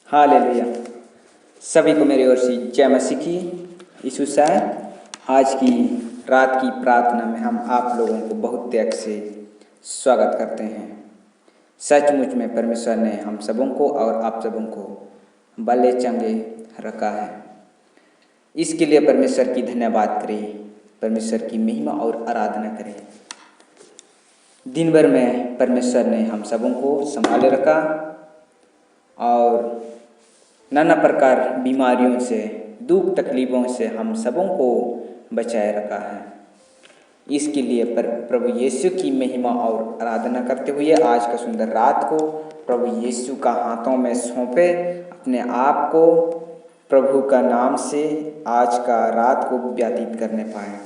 Hallelujah. सभी को मेरी ओर से जय मसीह की। यीशु साहब, आज की रात की प्रार्थना में हम आप लोगों को बहुत त्याग से स्वागत करते हैं। सचमुच में परमेश्वर ने हम सबों को और आप सबों को भले चंगे रखा है। इसके लिए परमेश्वर की धन्यवाद करें, परमेश्वर की महिमा और आराधना करें। दिन भर में परमेश्वर ने हम सबों को संभाले रखा और नाना प्रकार बीमारियों से, दुख तकलीफ़ों से हम सबों को बचाए रखा है। इसके लिए प्रभु यीशु की महिमा और आराधना करते हुए आज का सुंदर रात को प्रभु यीशु का हाथों में सौंपे अपने आप को प्रभु का नाम से आज का रात को व्यतीत करने पाए।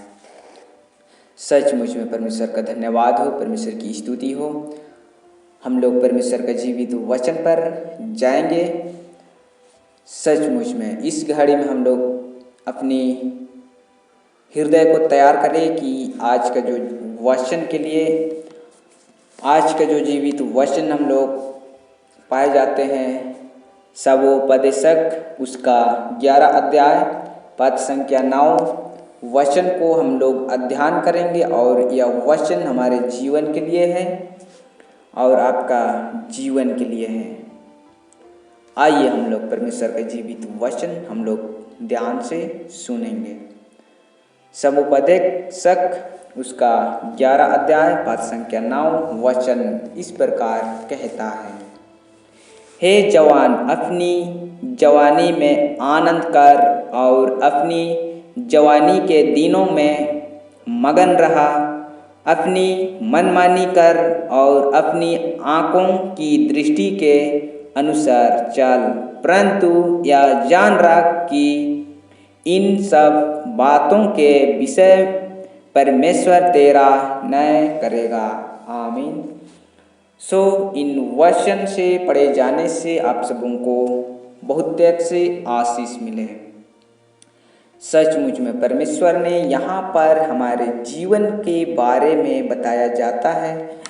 सचमुच में परमेश्वर का धन्यवाद हो, परमेश्वर की स्तुति हो। हम लोग परमेश्वर का जीवित वचन पर जाएंगे। सचमुच में इस घड़ी में हम लोग अपनी हृदय को तैयार करें कि आज का जो वचन के लिए, आज का जो जीवित वचन हम लोग पाए जाते हैं सबोपदेशक उसका 11 अध्याय पद संख्या 9 वचन को हम लोग अध्ययन करेंगे और यह वचन हमारे जीवन के लिए है और आपका जीवन के लिए है। आइए हम लोग परमेश्वर का जीवित वचन हम लोग ध्यान से सुनेंगे। समुपदेशक उसका 11 अध्याय पद संख्या 9 वचन इस प्रकार कहता है, हे जवान, अपनी जवानी में आनंद कर और अपनी जवानी के दिनों में मगन रहा। अपनी मनमानी कर और अपनी आँखों की दृष्टि के अनुसार चल, परंतु यह जान रख कि इन सब बातों के विषय परमेश्वर तेरा न्याय करेगा। आमीन। इन वचन से पढ़े जाने से आप सबों को बहुत तेज से आशीष मिले। सचमुच में परमेश्वर ने यहाँ पर हमारे जीवन के बारे में बताया जाता है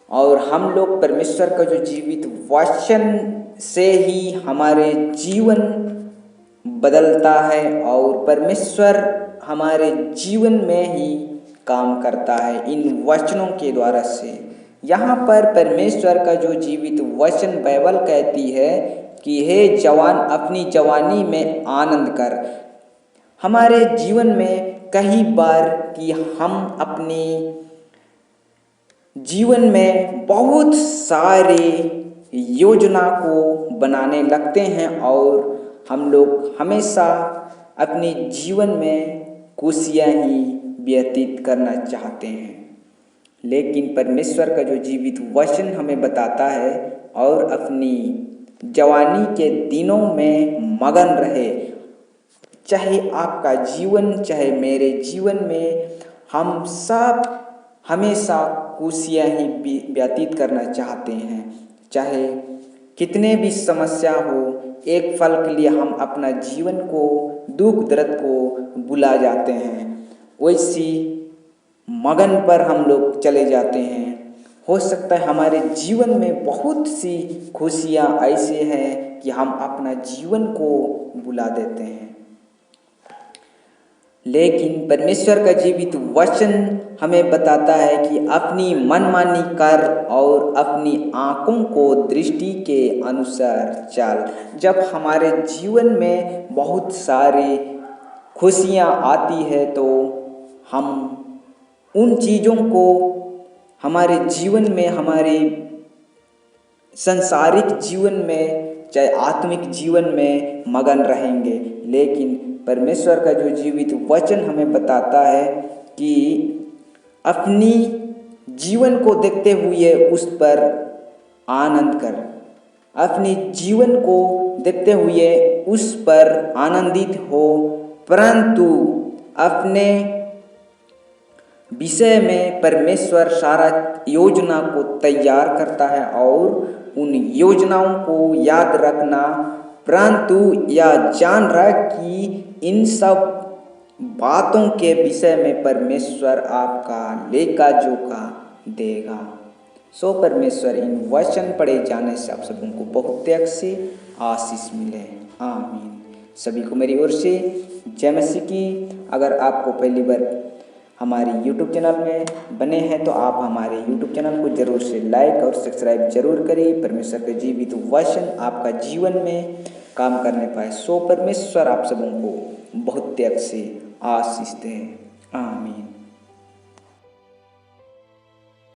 और हम लोग परमेश्वर का जो जीवित वचन से ही हमारे जीवन बदलता है और परमेश्वर हमारे जीवन में ही काम करता है इन वचनों के द्वारा से। यहाँ पर परमेश्वर का जो जीवित वचन बाइबल कहती है कि हे जवान, अपनी जवानी में आनंद कर। हमारे जीवन में कई बार कि हम अपनी जीवन में बहुत सारे योजना को बनाने लगते हैं और हम लोग हमेशा अपने जीवन में खुशियाँ ही व्यतीत करना चाहते हैं, लेकिन परमेश्वर का जो जीवित वचन हमें बताता है और अपनी जवानी के दिनों में मगन रहे। चाहे आपका जीवन, चाहे मेरे जीवन में, हम सब हमेशा खुशियाँ ही व्यतीत करना चाहते हैं। चाहे कितने भी समस्या हो, एक पल के लिए हम अपना जीवन को, दुख दर्द को भुला जाते हैं। वैसी मगन पर हम लोग चले जाते हैं। हो सकता है हमारे जीवन में बहुत सी खुशियाँ ऐसे हैं कि हम अपना जीवन को भुला देते हैं, लेकिन परमेश्वर का जीवित वचन हमें बताता है कि अपनी मनमानी कर और अपनी आँखों को दृष्टि के अनुसार चल। जब हमारे जीवन में बहुत सारी खुशियाँ आती है तो हम उन चीज़ों को हमारे जीवन में, हमारे सांसारिक जीवन में, चाहे आत्मिक जीवन में मगन रहेंगे, लेकिन परमेश्वर का जो जीवित वचन हमें बताता है कि अपनी जीवन को देखते हुए उस पर आनंद कर। अपनी जीवन को देखते हुए उस पर आनंदित हो, परंतु अपने विषय में परमेश्वर सारा योजना को तैयार करता है और उन योजनाओं को याद रखना, परंतु यह जान रख कि इन सब बातों के विषय में परमेश्वर आपका लेखा जोखा देगा। परमेश्वर इन वचन पढ़े जाने से आप सबों को बहुत त्याग से आशीष मिले। आमीन। सभी को मेरी ओर से जय मसीह की। अगर आपको पहली बार हमारी YouTube चैनल में बने हैं तो आप हमारे YouTube चैनल को जरूर से लाइक और सब्सक्राइब जरूर करें। परमेश्वर के जीवित वचन आपका जीवन में काम करने पाए। सो परमेश्वर आप सबों को बहुत त्याग से आशीष दे। आमीन।